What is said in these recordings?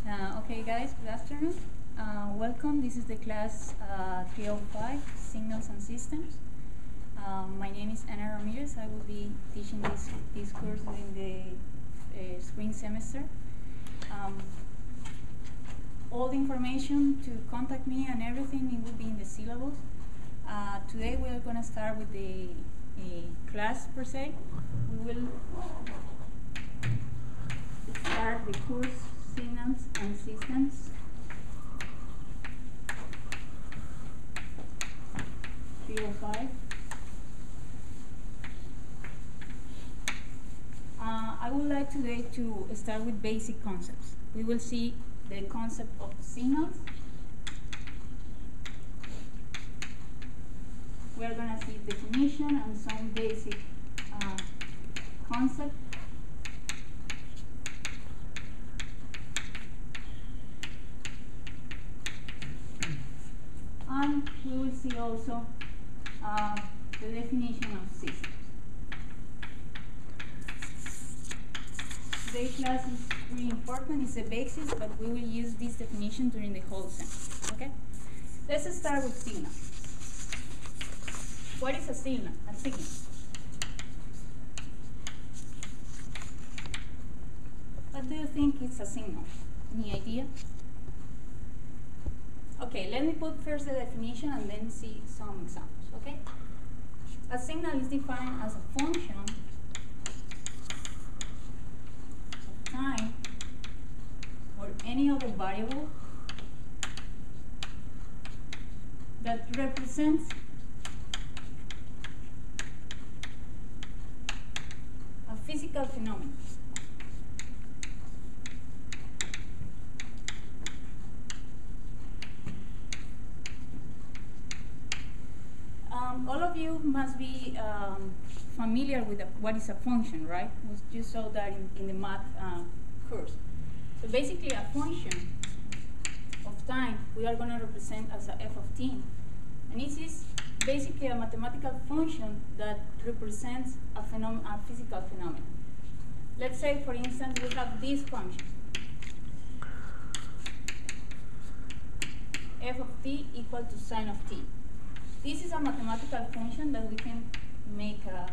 Okay, guys, good afternoon. Welcome. This is the class 305, Signals and Systems. My name is Ana Ramirez. I will be teaching this course during the spring semester. All the information to contact me and everything, it will be in the syllabus. Today we are going to start with the class per se. We will start the course Signals and Systems. 305. I would like today to start with basic concepts. We will see the concept of signals. We are going to see definition and some basic concepts. And we will see also the definition of systems. Today's class is really important. It's a basis, but we will use this definition during the whole semester. Okay? Let's start with signal. What is a signal? A signal. What do you think is a signal? Any idea? Okay, let me put first the definition and then see some examples, okay? A signal is defined as a function of time or any other variable that represents a physical phenomenon. All of you must be familiar with what is a function, right? You saw that in the math course. So basically a function of time we are going to represent as a f of t. And this is basically a mathematical function that represents a physical phenomenon. Let's say, for instance, we have this function. F of t equal to sine of t. This is a mathematical function that we can make a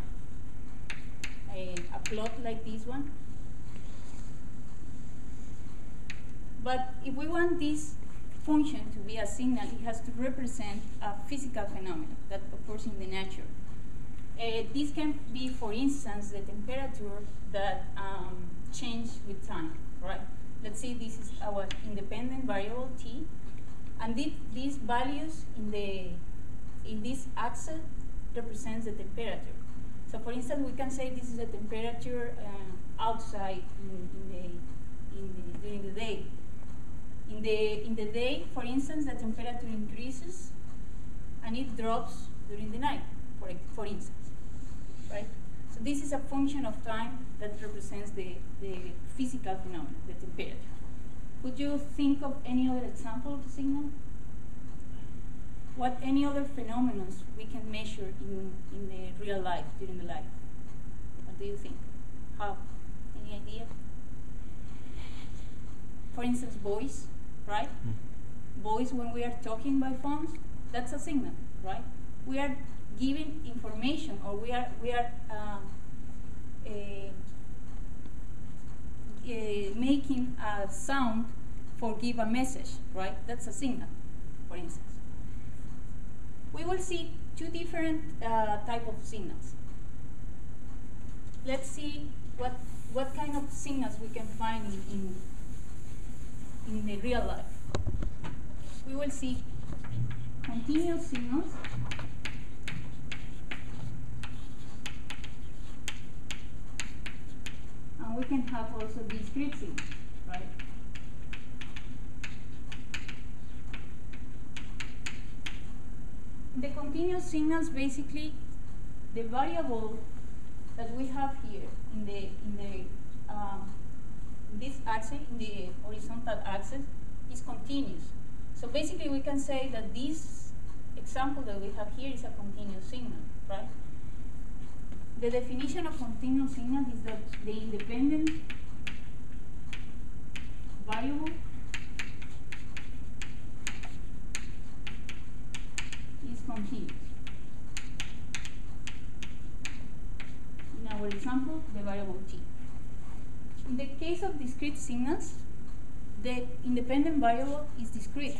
plot like this one. But if we want this function to be a signal, it has to represent a physical phenomenon that occurs in the nature. This can be, for instance, the temperature that changes with time, right? Let's say this is our independent variable t, and these values in this axis represents the temperature. So for instance, we can say this is the temperature outside during the day. In the day, for instance, the temperature increases and it drops during the night, for instance, right? So this is a function of time that represents the physical phenomenon, the temperature. Could you think of any other example of the signal? What any other phenomena we can measure in the real life, during the life? What do you think? How? Any idea? For instance, voice, right? Voice, when we are talking by phones, that's a signal, right? We are giving information, or we are making a sound for give a message, right? That's a signal, for instance. We will see two different type of signals. Let's see what kind of signals we can find in the real life. We will see continuous signals and we can have also discrete signals, right? The continuous signals, basically, the variable that we have here in this axis, in the horizontal axis, is continuous. So basically, we can say that this example that we have here is a continuous signal, right? The definition of continuous signal is that the independent variable discrete signals, the independent variable is discrete.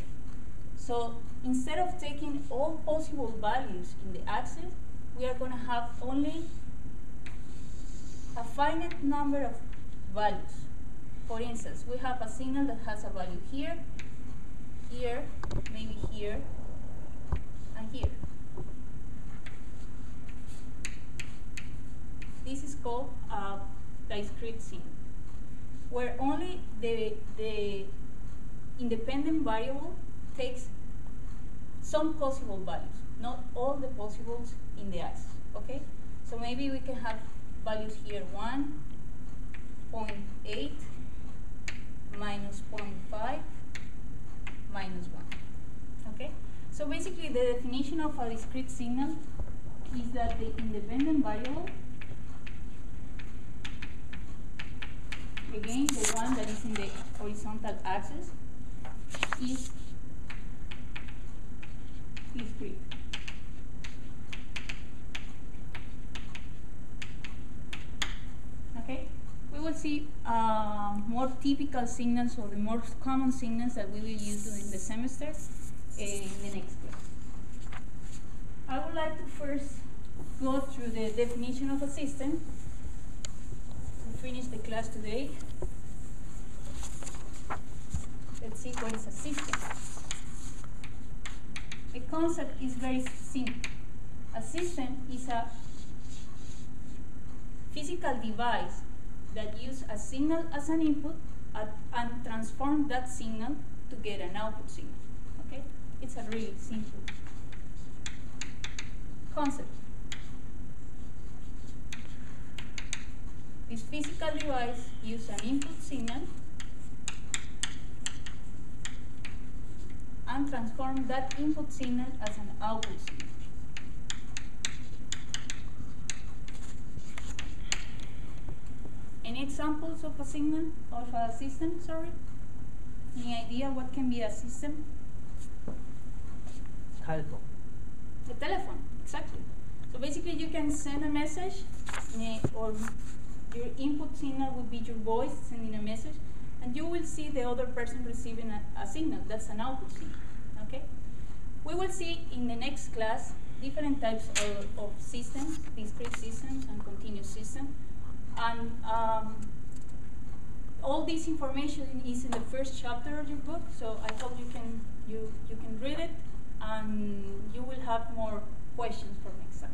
So instead of taking all possible values in the axis, we are going to have only a finite number of values. For instance, we have a signal that has a value here, here, maybe here, and here. This is called a discrete signal, where only the independent variable takes some possible values, not all the possibles in the axis, okay? So maybe we can have values here, 1.8, minus 0.5, minus 1, okay? So basically the definition of a discrete signal is that the independent variable, again, the one that is in the horizontal axis, is discrete. Okay? We will see more typical signals or the most common signals that we will use during the semester in the next class. I would like to first go through the definition of a system to finish the class today. Let's see what is a system. The concept is very simple. A system is a physical device that uses a signal as an input and transform that signal to get an output signal. Okay? It's a really simple concept. This physical device uses an input signal and transform that input signal as an output signal. Any examples of a signal, of a system, sorry? Any idea what can be a system? Telephone. The telephone, exactly. So basically you can send a message, or your input signal would be your voice sending a message, and you will see the other person receiving a signal. That's an output signal, okay? We will see in the next class different types of systems, discrete systems and continuous systems. And all this information is in the first chapter of your book, so I hope you can read it and you will have more questions for next time.